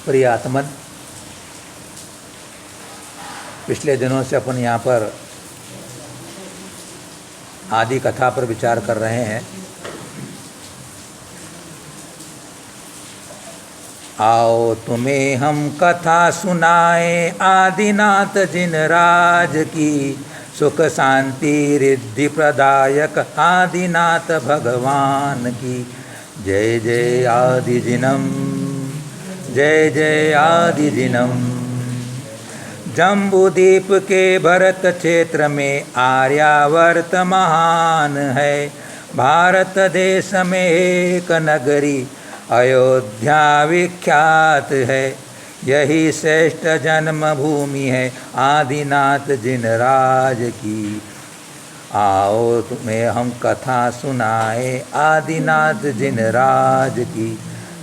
प्रिय आत्मन, पिछले दिनों से अपन यहाँ पर आदि कथा पर विचार कर रहे हैं। आओ तुम्हें हम कथा सुनाए आदिनाथ जिनराज की, सुख शांति रिद्धि प्रदायक आदिनाथ भगवान की। जय जय आदि जिनम, जय जय आदि जिनम। जम्बूद्वीप के भरत क्षेत्र में आर्यावर्त महान है। भारत देश में एक नगरी अयोध्या विख्यात है। यही श्रेष्ठ जन्मभूमि है आदिनाथ जिनराज की। आओ तुम्हें हम कथा सुनाए आदिनाथ जिनराज की।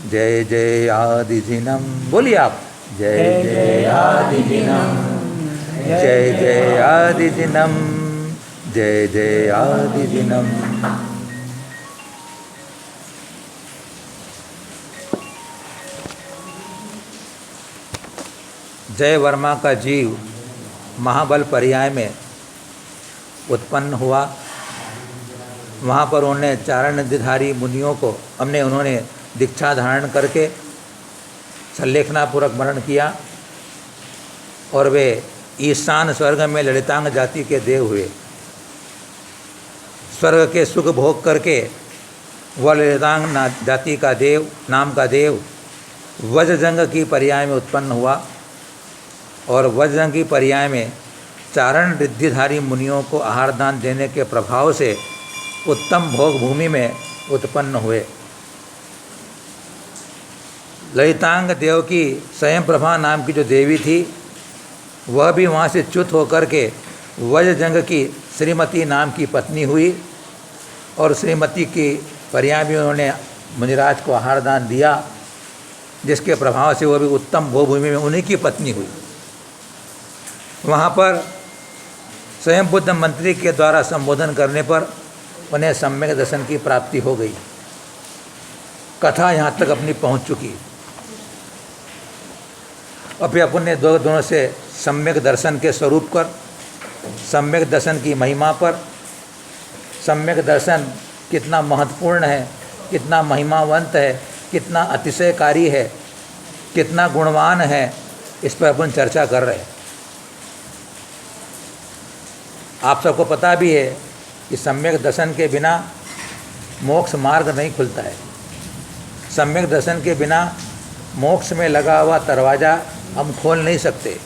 जय जय आदि जिनम। बोलिए आप, जय जय आदि जिनम, जय जय आदि जिनम, जय जय आदि जिनम। जय वर्मा का जीव महाबल पर्याय में उत्पन्न हुआ। वहाँ पर उन्होंने चारण निधिधारी मुनियों को उन्होंने दीक्षा धारण करके संलेखनापूर्वक मरण किया और वे ईशान स्वर्ग में ललितांग जाति के देव हुए। स्वर्ग के सुख भोग करके वह ललितांग जाति का देव नाम का देव वज्रजंग की पर्याय में उत्पन्न हुआ और वज्रजंग की पर्याय में चारण रिद्धिधारी मुनियों को आहार दान देने के प्रभाव से उत्तम भोग भूमि में उत्पन्न हुए। ललितांग देव की स्वयं प्रभा नाम की जो देवी थी वह भी वहाँ से च्युत होकर के वज्रजंग की श्रीमती नाम की पत्नी हुई और श्रीमती की पर्याय भी उन्होंने मुनिराज को आहार दान दिया, जिसके प्रभाव से वह भी उत्तम भोगभूमि में उन्हीं की पत्नी हुई। वहाँ पर स्वयं बुद्ध मंत्री के द्वारा संबोधन करने पर उन्हें सम्यक दर्शन की प्राप्ति हो गई। कथा यहाँ तक अपनी पहुँच चुकी। अभी अपन ने दोनों से सम्यक दर्शन के स्वरूप पर, सम्यक दर्शन की महिमा पर, सम्यक दर्शन कितना महत्वपूर्ण है, कितना महिमावंत है, कितना अतिशयकारी है, कितना गुणवान है, इस पर अपन चर्चा कर रहे हैं। आप सबको पता भी है कि सम्यक दर्शन के बिना मोक्ष मार्ग नहीं खुलता है। सम्यक दर्शन के बिना मोक्ष में लगा हुआ दरवाज़ा हम खोल नहीं सकते।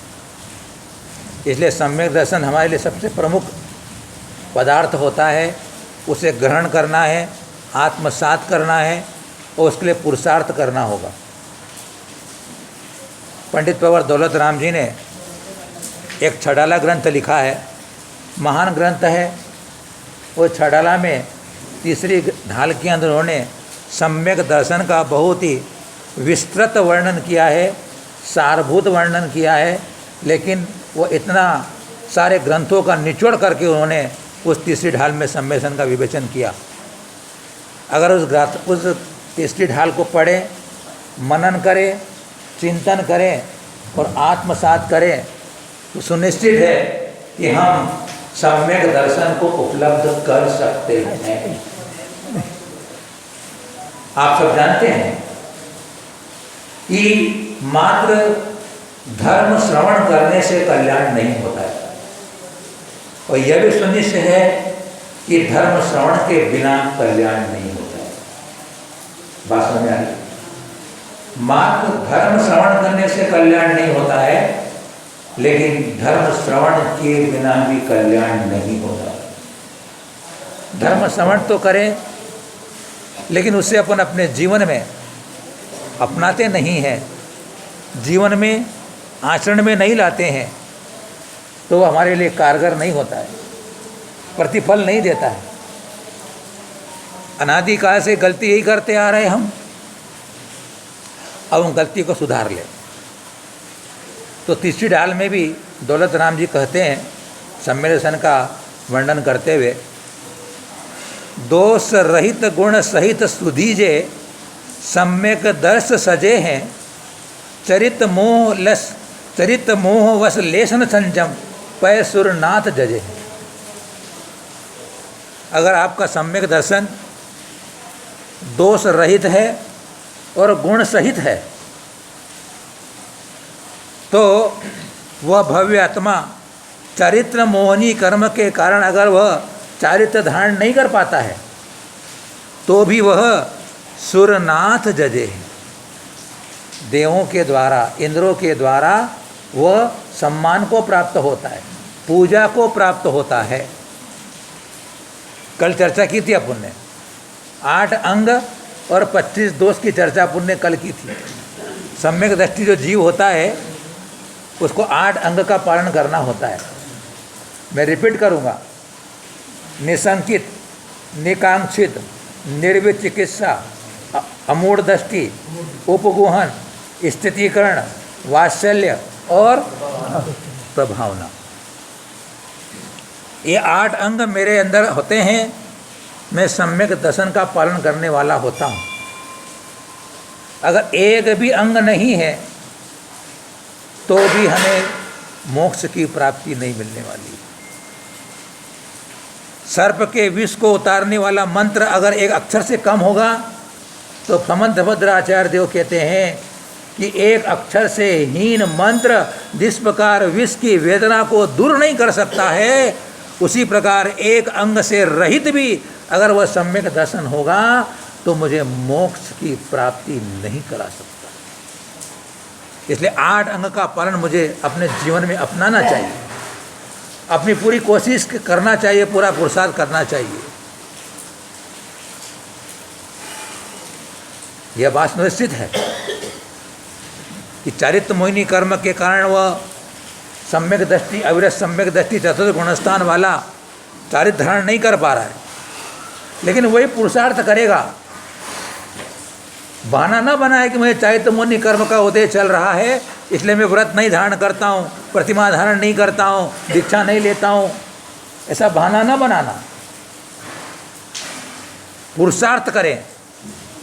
इसलिए सम्यक दर्शन हमारे लिए सबसे प्रमुख पदार्थ होता है। उसे ग्रहण करना है, आत्मसात करना है और उसके लिए पुरुषार्थ करना होगा। पंडित प्रवर दौलत राम जी ने एक छड़ाला ग्रंथ लिखा है, महान ग्रंथ है। वो छड़ाला में तीसरी ढाल के अंदर उन्होंने सम्यक दर्शन का बहुत ही विस्तृत वर्णन किया है, सारभूत वर्णन किया है, लेकिन वो इतना सारे ग्रंथों का निचोड़ करके उन्होंने उस तीसरी ढाल में सम्यक दर्शन का विवेचन किया। अगर उस तीसरी ढाल को पढ़ें, मनन करें, चिंतन करें और आत्मसात करें तो सुनिश्चित है कि हम सम्यक दर्शन को उपलब्ध कर सकते हैं। आप सब जानते हैं कि मात्र धर्म श्रवण करने से कल्याण नहीं होता है और यह भी सुनिश्चित है कि धर्म श्रवण के बिना कल्याण नहीं होता है। बात समझ आ रही? मात्र धर्म श्रवण करने से कल्याण नहीं होता है, लेकिन धर्म श्रवण के बिना भी कल्याण नहीं होता। धर्म श्रवण तो करें, लेकिन उससे अपन अपने जीवन में अपनाते नहीं हैं, जीवन में आचरण में नहीं लाते हैं, तो वो हमारे लिए कारगर नहीं होता है, प्रतिफल नहीं देता है। अनादिकाल से गलती यही करते आ रहे हम, अब उन गलती को सुधार लें। तो तीसरी ढाल में भी दौलत राम जी कहते हैं सम्यक दर्शन का वर्णन करते हुए, दोष रहित गुण सहित सुधीजे सम्यक दर्श सजे हैं, चरित मोह वस लेसन संजम पय सुरनाथ जजे। अगर आपका सम्यक दर्शन दोष रहित है और गुण सहित है तो वह भव्य आत्मा चरित्र मोहनी कर्म के कारण अगर वह चारित्र धारण नहीं कर पाता है तो भी वह सुरनाथ जजे है। देवों के द्वारा, इंद्रों के द्वारा वह सम्मान को प्राप्त होता है, पूजा को प्राप्त होता है। कल चर्चा की थी अपन ने 8 अंग और 25 दोष की चर्चा अपन ने कल की थी। सम्यक दृष्टि जो जीव होता है उसको 8 अंग का पालन करना होता है। मैं रिपीट करूँगा, निशंकित, निकांक्षित, निर्विचिकित्सा, अमूढ़ दृष्टि, उपगुहन, स्थितीकरण, वात्सल्य और प्रभावना। ये 8 अंग मेरे अंदर होते हैं, मैं सम्यक दर्शन का पालन करने वाला होता हूँ। अगर एक भी अंग नहीं है तो भी हमें मोक्ष की प्राप्ति नहीं मिलने वाली। सर्प के विष को उतारने वाला मंत्र अगर एक अक्षर से कम होगा तो समंतभद्र आचार्य देव कहते हैं कि एक अक्षर से हीन मंत्र जिस प्रकार विष की वेदना को दूर नहीं कर सकता है, उसी प्रकार एक अंग से रहित भी अगर वह सम्यक दर्शन होगा तो मुझे मोक्ष की प्राप्ति नहीं करा सकता। इसलिए 8 अंग का पालन मुझे अपने जीवन में अपनाना चाहिए, अपनी पूरी कोशिश करना चाहिए, पूरा पुरुषार्थ करना चाहिए। यह बात निश्चित है कि चारित्र मोहिनी कर्म के कारण वह सम्यक दृष्टि, अविरत सम्यक दृष्टि, चतुर्थ गुणस्थान वाला चारित्र धारण नहीं कर पा रहा है, लेकिन वही पुरुषार्थ करेगा। बहाना ना बनाए कि मुझे चारित्र मोहिनी कर्म का उदय चल रहा है इसलिए मैं व्रत नहीं धारण करता हूँ, प्रतिमा धारण नहीं करता हूँ, दीक्षा नहीं लेता हूँ, ऐसा बहाना ना बनाना। पुरुषार्थ करें,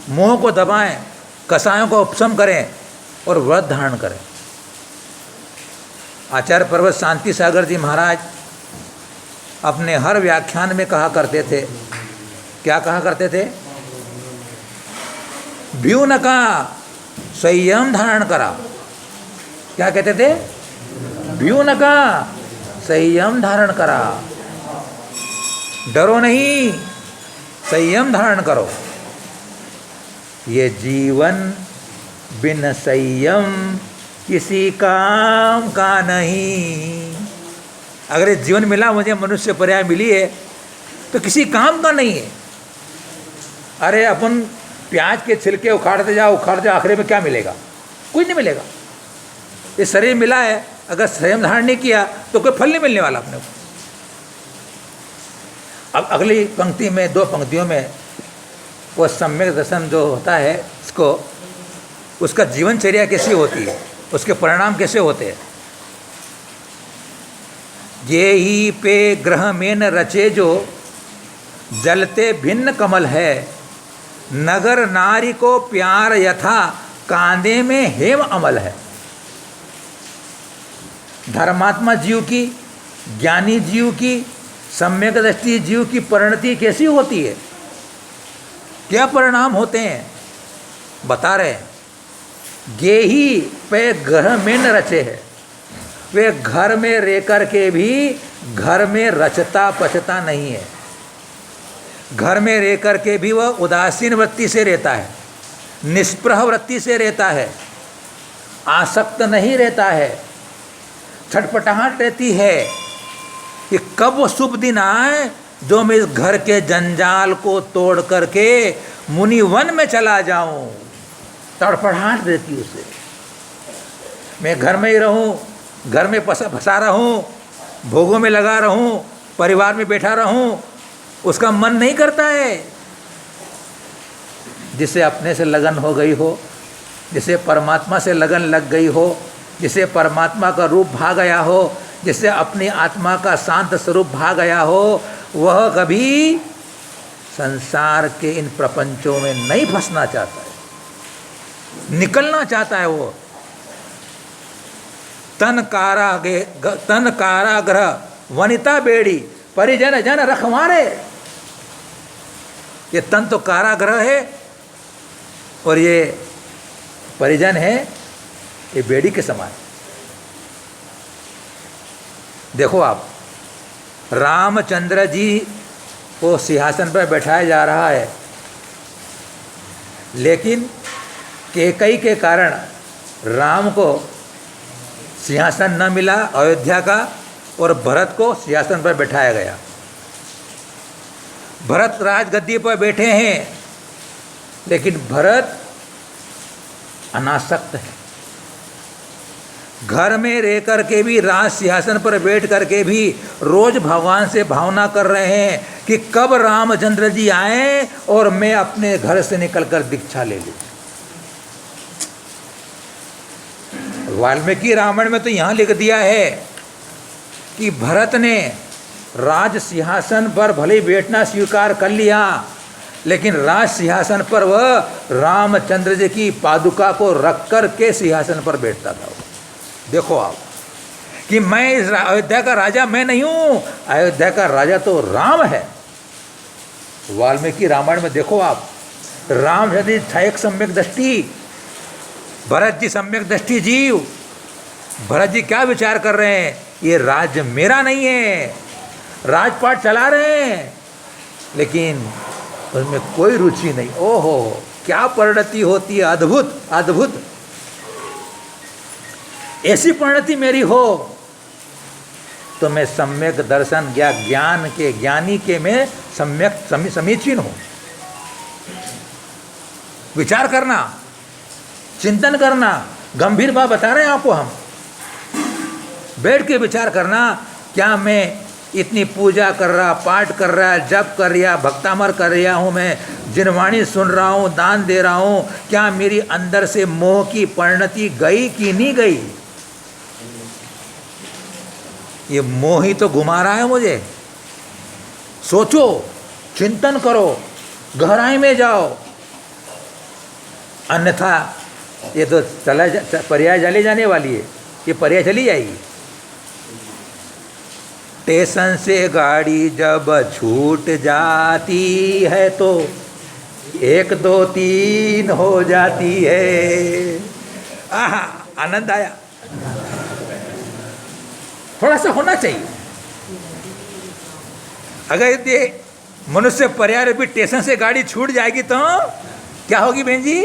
मोह को दबाएं, कसायों को उपशम करें और व्रत धारण करें। आचार्य पर्वत शांति सागर जी महाराज अपने हर व्याख्यान में कहा करते थे, क्या कहा करते थे? भ्यूनका संयम धारण करा। क्या कहते थे? भ्यूनका संयम धारण करा, डरो नहीं, संयम धारण करो। ये जीवन बिन संयम किसी काम का नहीं। अगर ये जीवन मिला मुझे, मनुष्य पर्याय मिली है तो किसी काम का नहीं है। अरे अपन प्याज के छिलके उखाड़ते जाओ, आखिर में क्या मिलेगा? कुछ नहीं मिलेगा। ये शरीर मिला है, अगर संयम धारण नहीं किया तो कोई फल नहीं मिलने वाला अपने को। अब अगली पंक्ति में, 2 पंक्तियों में वो सम्यक दर्शन जो होता है इसको, उसका जीवनचर्या कैसी होती है, उसके परिणाम कैसे होते हैं। ये ही पे ग्रह में न रचे जो जलते भिन्न कमल है, नगर नारी को प्यार यथा कांधे में हेम अमल है। धर्मात्मा जीव की, ज्ञानी जीव की, सम्यक दृष्टि जीव की परिणति कैसी होती है, क्या परिणाम होते हैं बता रहे हैं। गेही पे घर में न रचे है, वे घर में रह कर के भी घर में रचता पचता नहीं है। घर में रह कर के भी वह उदासीन वृत्ति से रहता है, निष्प्रह वृत्ति से रहता है, आसक्त नहीं रहता है, छटपटाहट रहती है कि कब वो शुभ दिन आए जो मैं इस घर के जंजाल को तोड़ करके मुनि वन में चला जाऊं। तड़पड़ाहट रहती उसे, मैं घर में ही रहूं, घर में फंसा रहूं, भोगों में लगा रहूं, परिवार में बैठा रहूं, उसका मन नहीं करता है। जिसे अपने से लगन हो गई हो, जिसे परमात्मा से लगन लग गई हो, जिसे परमात्मा का रूप भा गया हो, जिसे अपनी आत्मा का शांत स्वरूप भा गया हो, वह कभी संसार के इन प्रपंचों में नहीं फंसना चाहता है, निकलना चाहता है। वो तन कारागृह वनिता बेड़ी परिजन जन रखवारे। ये तन तो कारागृह है और ये परिजन है ये बेड़ी के समान। देखो आप, रामचंद्र जी को सिंहासन पर बैठाया जा रहा है, लेकिन कैकेयी के कारण राम को सिंहासन न मिला अयोध्या का और भरत को सिंहासन पर बैठाया गया। भरत राजगद्दी पर बैठे हैं, लेकिन भरत अनासक्त है। घर में रह कर के भी, राज सिंहासन पर बैठ कर के भी रोज भगवान से भावना कर रहे हैं कि कब रामचंद्र जी आए और मैं अपने घर से निकलकर दीक्षा ले लूं। वाल्मीकि रामायण में तो यहाँ लिख दिया है कि भरत ने राज सिंहासन पर भले बैठना स्वीकार कर लिया, लेकिन राज सिंहासन पर वह रामचंद्र जी की पादुका को रख कर के सिंहासन पर बैठता था। देखो आप कि मैं इस अयोध्या का राजा मैं नहीं हूँ, अयोध्या का राजा तो राम है। वाल्मीकि रामायण में देखो आप, राम यदि था एक सम्यक दृष्टि, भरत जी सम्यक दृष्टि जीव। भरत जी क्या विचार कर रहे हैं, ये राज्य मेरा नहीं है, राजपाट चला रहे हैं लेकिन उसमें कोई रुचि नहीं। ओहो क्या परिणति होती है, अद्भुत अद्भुत। ऐसी परिणति मेरी हो तो मैं सम्यक दर्शन या ज्ञान के ज्ञानी के मैं सम्यक समीचीन हूँ। विचार करना, चिंतन करना, गंभीर बात बता रहे हैं आपको हम। बैठ के विचार करना, क्या मैं इतनी पूजा कर रहा, पाठ कर रहा, जप कर रहा, भक्तामर कर रहा हूँ, मैं जिनवाणी सुन रहा हूँ, दान दे रहा हूँ, क्या मेरी अंदर से मोह की परिणति गई कि नहीं गई? ये मोह ही तो घुमा रहा है मुझे। सोचो, चिंतन करो, गहराई में जाओ, अन्यथा ये तो पर्याय चली जाने वाली है, ये पर्याय चली जाएगी। स्टेशन से गाड़ी जब छूट जाती है तो 1 2 3 हो जाती है। आहा, आनंद आया। थोड़ा सा होना चाहिए। अगर ये मनुष्य पर्याय भी स्टेशन से गाड़ी छूट जाएगी तो क्या होगी बहन जी?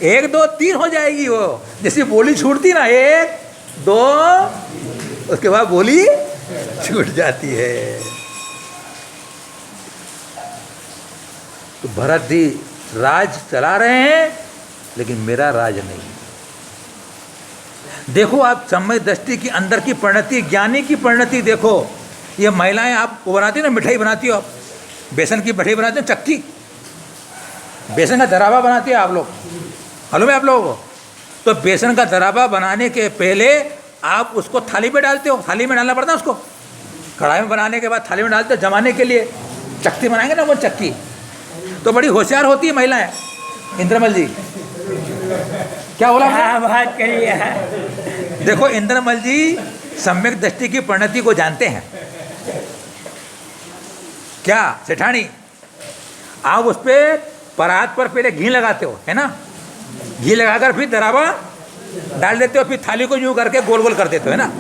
1 2 3 हो जाएगी। वो जैसे बोली छूटती ना, 1 2, उसके बाद बोली छूट जाती है। तो भरत जी राज चला रहे हैं, लेकिन मेरा राज नहीं। देखो आप, समय दृष्टि की अंदर की परिणति, ज्ञानी की परिणति देखो। ये महिलाएं आप वो बनाती हो ना, मिठाई बनाती हो आप, बेसन की मिठाई बनाते हो, चक्की, बेसन का दराबा बनाती है आप लोग, मालूम है आप लोगों को? तो बेसन का दराबा बनाने के पहले आप उसको थाली में डालते हो, थाली में डालना पड़ता है उसको। कढ़ाई में बनाने के बाद थाली में डालते हो जमाने के लिए। चक्की बनाएंगे ना वो चक्की, तो बड़ी होशियार होती है महिलाएं। इंद्रमल जी क्या बोला? बात करिए। देखो इंद्रमल जी सम्यक दृष्टि की परिणति को जानते हैं। क्या सेठानी, आप उस पर परात पर पहले घी लगाते हो, है ना? घी लगाकर फिर दराबा डाल देते हो, फिर थाली को यूं करके गोल गोल कर देते हो, है ना?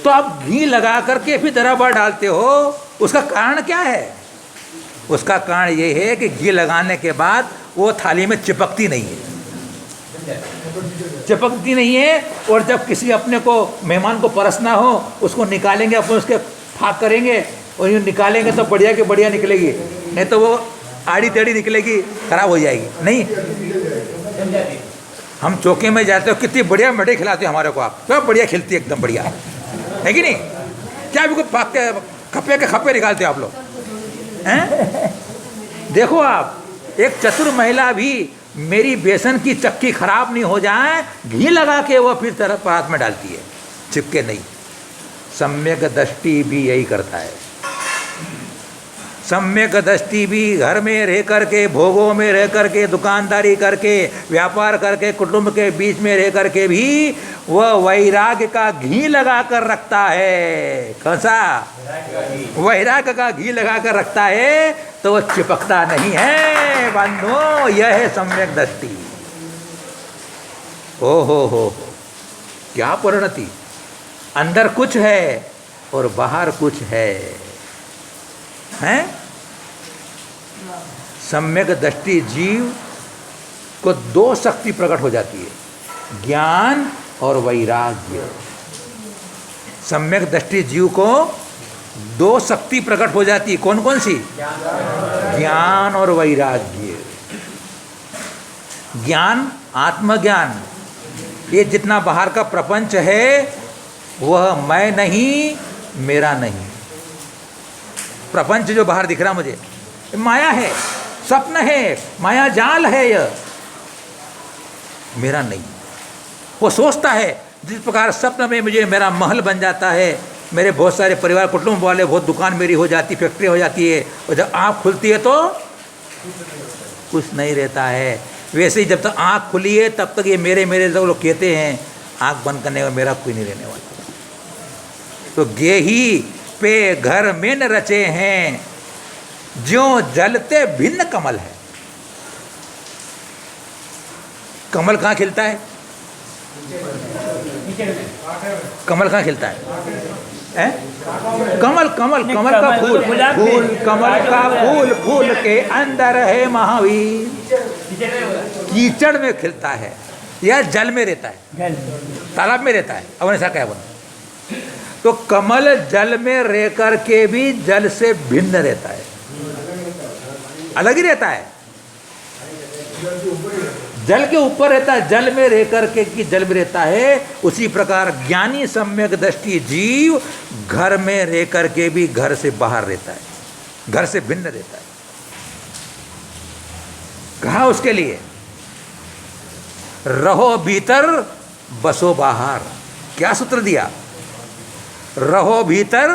तो आप घी लगा करके फिर दराबा डालते हो, उसका कारण क्या है? उसका कारण ये है कि घी लगाने के बाद वो थाली में चिपकती नहीं है, चिपकती नहीं है। और जब किसी अपने को मेहमान को परसना हो, उसको निकालेंगे, अपन उसके फाक करेंगे और यूँ निकालेंगे तो बढ़िया के बढ़िया निकलेगी, नहीं तो वो आड़ी टेढ़ी निकलेगी, खराब हो जाएगी। नहीं, हम चौके में जाते हो, कितनी बढ़िया मिठाई खिलाते हो हमारे को आप, क्या बढ़िया खिलती है, एकदम बढ़िया है कि नहीं? क्या बिल्कुल फाक के खप्पे के खप्पे निकालते हो आप लोग हैं? देखो आप, एक चतुर महिला भी मेरी बेसन की चक्की खराब नहीं हो जाए, घी लगा के वो फिर तरफ परात में डालती है, चिपके नहीं। सम्यक दृष्टि भी यही करता है। सम्यक दृष्टि भी घर में रह करके, भोगों में रह करके, दुकानदारी करके, व्यापार करके, कुटुंब के बीच में रह करके भी वह वैराग्य का घी लगा कर रखता है। कैसा? वैराग्य का घी लगा कर रखता है तो वह चिपकता नहीं है बंधुओं। यह है सम्यक दृष्टि। ओ हो, क्या परिणति! अंदर कुछ है और बाहर कुछ है, हैं? सम्यक दृष्टि जीव को दो शक्ति प्रकट हो जाती है, ज्ञान और वैराग्य। सम्यक दृष्टि जीव को दो शक्ति प्रकट हो जाती है। कौन कौन सी? ज्ञान और वैराग्य। ज्ञान, आत्मज्ञान। ये जितना बाहर का प्रपंच है वह मैं नहीं, मेरा नहीं। प्रपंच जो बाहर दिख रहा मुझे, माया है, स्वप्न है, माया जाल है, यह मेरा नहीं। वो सोचता है जिस प्रकार स्वप्न में मुझे मेरा महल बन जाता है, मेरे बहुत सारे परिवार कुटुंब वाले, बहुत दुकान मेरी हो जाती, फैक्ट्री हो जाती है, और जब आँख खुलती है तो कुछ नहीं रहता है। वैसे ही जब तक आँख खुली है तब तक ये मेरे मेरे सब लोग कहते हैं, आँख बंद करने का मेरा कोई नहीं रहने वाला। तो गेही पे घर में न रचे हैं, ज्यों जलते भिन्न कमल है। कमल कहाँ खिलता है? कमल कहाँ खिलता है? कमल कमल कमल का फूल, फूल कमल का फूल, फूल के अंदर है महावीर। कीचड़ में खिलता है या जल में रहता है? तालाब में रहता है। अब ऐसा क्या बोला? तो कमल जल में रह कर के भी जल से भिन्न रहता है, अलग ही रहता है। जल के ऊपर रहता है, जल में रह कर के कि जल में रहता है। उसी प्रकार ज्ञानी सम्यक दृष्टि जीव घर में रह कर के भी घर से बाहर रहता है, घर से भिन्न रहता है। कहा उसके लिए रहो भीतर बसो बाहर। क्या सूत्र दिया? रहो भीतर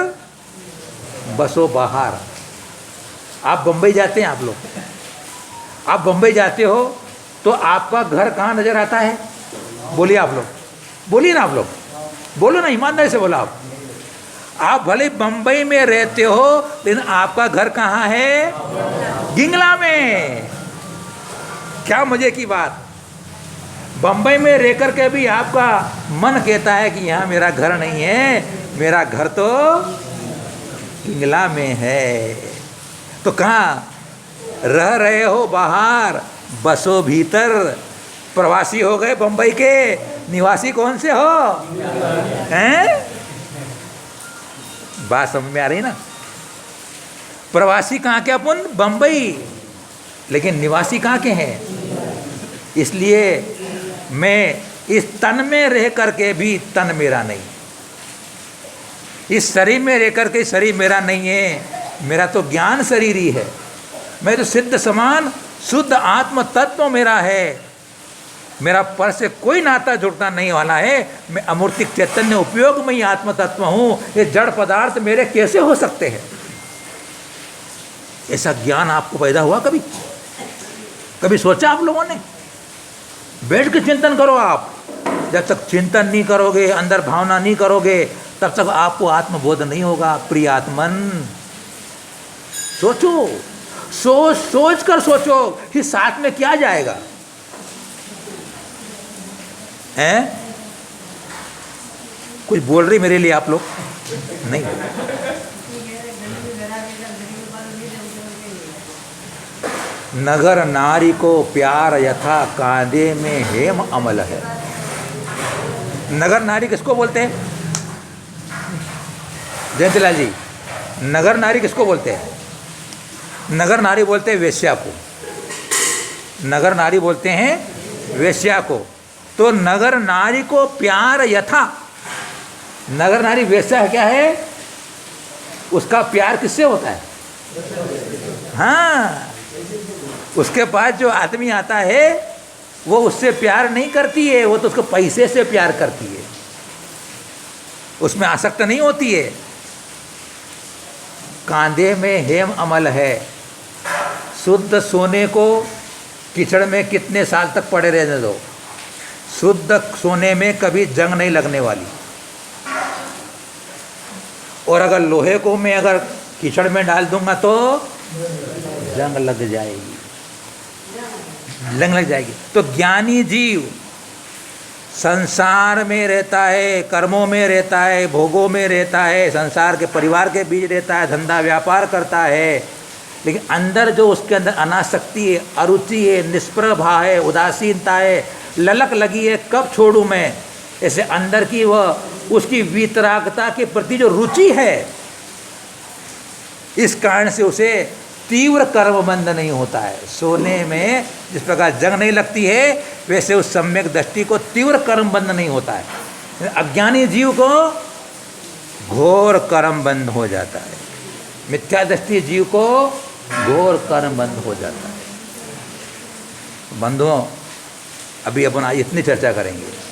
बसो बाहर। आप बंबई जाते हैं, आप लोग, आप बंबई जाते हो तो आपका घर कहाँ नजर आता है? बोलिए आप लोग, बोलिए ना आप लोग, बोलो ना, ईमानदारी से बोलो। आप भले बंबई में रहते हो लेकिन आपका घर कहाँ है? गिंगला में। क्या मजे की बात! बंबई में रह कर के भी आपका मन कहता है कि यहाँ मेरा घर नहीं है, मेरा घर तो गिंगला में है। तो कहाँ रह रहे हो? बाहर। बसो भीतर। प्रवासी हो गए बंबई के, निवासी कौन से हो? हैं? बात समझ में आ रही ना? प्रवासी कहाँ के अपन? बंबई। लेकिन निवासी कहाँ के हैं? इसलिए मैं इस तन में रह करके भी तन मेरा नहीं, इस शरीर में रह करके शरीर मेरा नहीं है। मेरा तो ज्ञान शरीर ही है। मैं तो सिद्ध समान शुद्ध आत्म तत्व मेरा है। मेरा पर से कोई नाता जुड़ना नहीं वाला है। मैं अमूर्तिक चैतन्य उपयोग में ही आत्म तत्व हूँ। ये जड़ पदार्थ मेरे कैसे हो सकते हैं? ऐसा ज्ञान आपको पैदा हुआ कभी? कभी सोचा आप लोगों ने? बैठ के चिंतन करो आप। जब तक चिंतन नहीं करोगे, अंदर भावना नहीं करोगे, तब तक आपको आत्मबोध नहीं होगा। प्रिय आत्मन, सोचो, सोच सोच कर सोचो कि साथ में क्या जाएगा। हैं? कुछ बोल रही मेरे लिए आप लोग? नहीं। नगर नारी को प्यार यथा कांधे में हेम अमल है। नगर नारी किसको बोलते हैं? जयंतीलाल जी, नगर नारी किसको बोलते हैं? नगर नारी बोलते हैं वेश्या को। नगर नारी बोलते हैं वेश्या को। तो नगर नारी को प्यार यथा, नगर नारी वेश्या क्या है? उसका प्यार किससे होता है? हाँ, उसके पास जो आदमी आता है वो उससे प्यार नहीं करती है, वो तो उसको पैसे से प्यार करती है, उसमें आसक्त नहीं होती है। कांधे में हेम अमल है। शुद्ध सोने को कीचड़ में कितने साल तक पड़े रहने दो, शुद्ध सोने में कभी जंग नहीं लगने वाली। और अगर लोहे को मैं अगर कीचड़ में डाल दूंगा तो जंग लग जाएगी, जंग लग जाएगी। तो ज्ञानी जीव संसार में रहता है, कर्मों में रहता है, भोगों में रहता है, संसार के परिवार के बीच रहता है, धंधा व्यापार करता है, लेकिन अंदर जो उसके अंदर अनासक्ति है, अरुचि है, निष्प्रभा है, उदासीनता है, ललक लगी है, कब छोड़ूं मैं, ऐसे अंदर की वह उसकी वीतरागता के प्रति जो रुचि है, इस कारण से उसे तीव्र कर्मबंध नहीं होता है। सोने में जिस प्रकार जंग नहीं लगती है, वैसे उस सम्यक दृष्टि को तीव्र कर्मबंध नहीं होता है। अज्ञानी जीव को घोर कर्मबंध हो जाता है, मिथ्या दृष्टि जीव को घोर कर्मबंध हो जाता है। बंधुओं, अभी अपन इतनी चर्चा करेंगे।